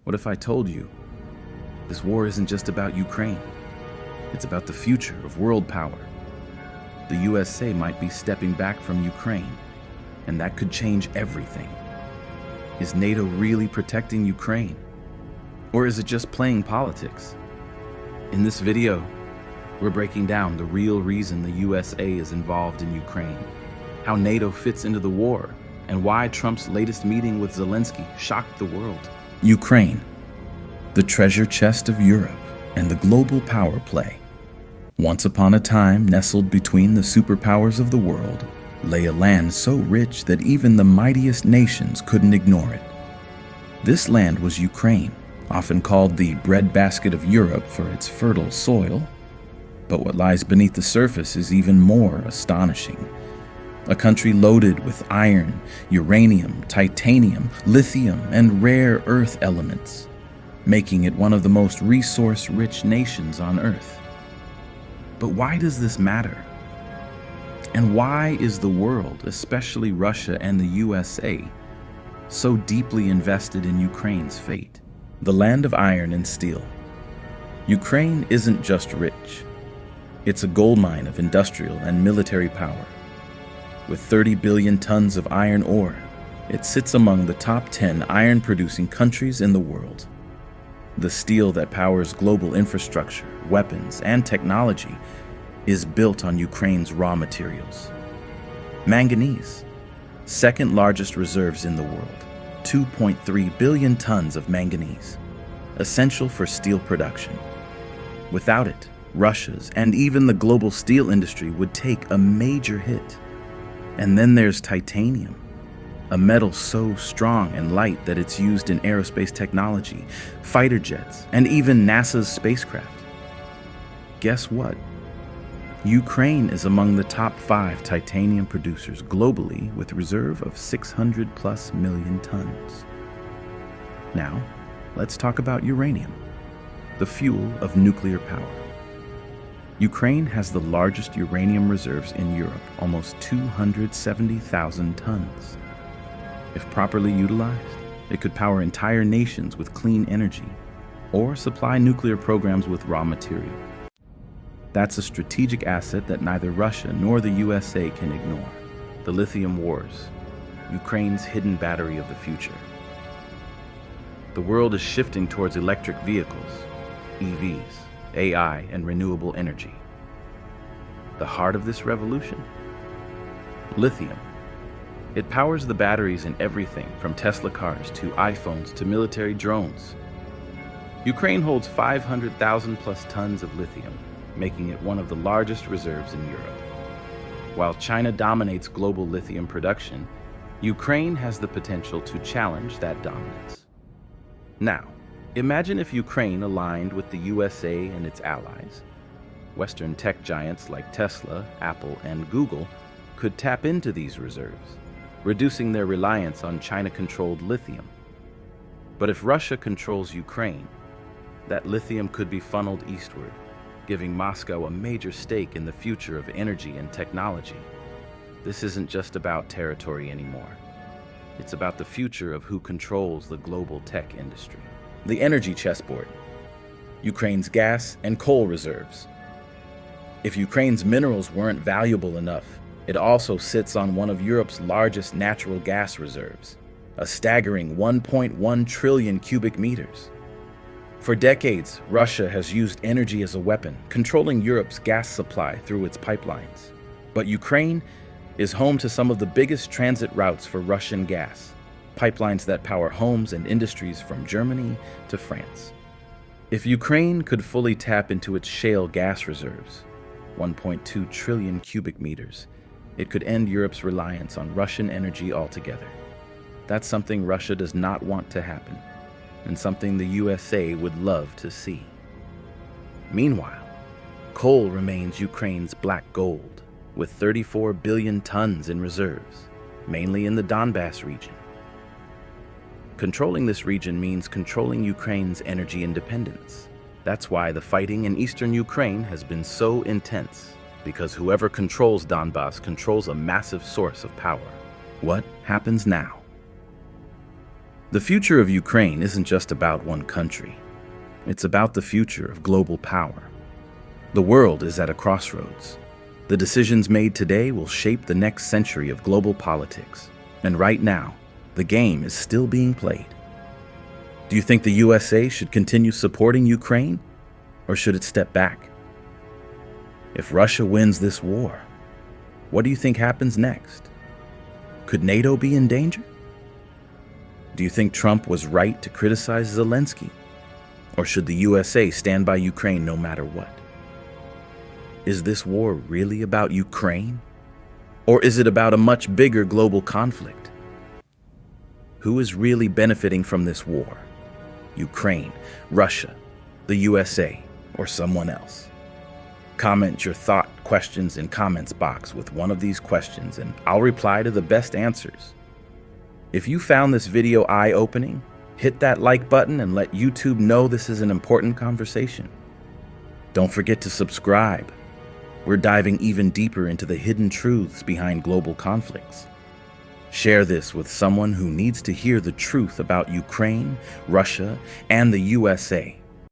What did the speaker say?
What if I told you this war isn't just about Ukraine? It's about the future of world power. The USA might be stepping back from Ukraine, and that could change everything. Is NATO really protecting Ukraine? Or is it just playing politics? In this video, we're breaking down the real reason the USA is involved in Ukraine, how NATO fits into the war, and why Trump's latest meeting with Zelensky shocked the world. Ukraine, the treasure chest of Europe and the global power play. Once upon a time, nestled between the superpowers of the world, lay a land so rich that even the mightiest nations couldn't ignore it. This land was Ukraine, often called the breadbasket of Europe for its fertile soil. But what lies beneath the surface is even more astonishing. A country loaded with iron, uranium, titanium, lithium, and rare earth elements, making it one of the most resource-rich nations on Earth. But why does this matter? And why is the world, especially Russia and the USA, so deeply invested in Ukraine's fate? The land of iron and steel. Ukraine isn't just rich. It's a goldmine of industrial and military power. With 30 billion tons of iron ore, it sits among the top 10 iron-producing countries in the world. The steel that powers global infrastructure, weapons, and technology is built on Ukraine's raw materials. Manganese, second largest reserves in the world, 2.3 billion tons of manganese, essential for steel production. Without it, Russia's and even the global steel industry would take a major hit. And then there's titanium, a metal so strong and light that it's used in aerospace technology, fighter jets, and even NASA's spacecraft. Guess what? Ukraine is among the top 5 titanium producers globally with a reserve of 600+ million tons. Now, let's talk about uranium, the fuel of nuclear power. Ukraine has the largest uranium reserves in Europe, almost 270,000 tons. If properly utilized, it could power entire nations with clean energy or supply nuclear programs with raw material. That's a strategic asset that neither Russia nor the USA can ignore. The lithium wars, Ukraine's hidden battery of the future. The world is shifting towards electric vehicles, EVs, AI, and renewable energy. The heart of this revolution? Lithium. It powers the batteries in everything from Tesla cars to iPhones to military drones. Ukraine holds 500,000+ tons of lithium, making it one of the largest reserves in Europe. While China dominates global lithium production, Ukraine has the potential to challenge that dominance. Now, imagine if Ukraine aligned with the USA and its allies. Western tech giants like Tesla, Apple, and Google could tap into these reserves, reducing their reliance on China-controlled lithium. But if Russia controls Ukraine, that lithium could be funneled eastward, giving Moscow a major stake in the future of energy and technology. This isn't just about territory anymore. It's about the future of who controls the global tech industry. The energy chessboard. Ukraine's gas and coal reserves. If Ukraine's minerals weren't valuable enough, it also sits on one of Europe's largest natural gas reserves, a staggering 1.1 trillion cubic meters. For decades, Russia has used energy as a weapon, controlling Europe's gas supply through its pipelines. But Ukraine is home to some of the biggest transit routes for Russian gas, pipelines that power homes and industries from Germany to France. If Ukraine could fully tap into its shale gas reserves, 1.2 trillion cubic meters, it could end Europe's reliance on Russian energy altogether. That's something Russia does not want to happen, and something the USA would love to see. Meanwhile, coal remains Ukraine's black gold, with 34 billion tons in reserves, mainly in the Donbass region. Controlling this region means controlling Ukraine's energy independence. That's why the fighting in eastern Ukraine has been so intense, because whoever controls Donbass controls a massive source of power. What happens now? The future of Ukraine isn't just about one country. It's about the future of global power. The world is at a crossroads. The decisions made today will shape the next century of global politics. And right now, the game is still being played. Do you think the USA should continue supporting Ukraine, or should it step back? If Russia wins this war, what do you think happens next? Could NATO be in danger? Do you think Trump was right to criticize Zelensky? Or should the USA stand by Ukraine no matter what? Is this war really about Ukraine? Or is it about a much bigger global conflict? Who is really benefiting from this war? Ukraine, Russia, the USA, or someone else? Comment your thought questions in comments box with one of these questions and I'll reply to the best answers. If you found this video eye-opening, hit that like button and let YouTube know this is an important conversation. Don't forget to subscribe. We're diving even deeper into the hidden truths behind global conflicts. Share this with someone who needs to hear the truth about Ukraine, Russia, and the USA.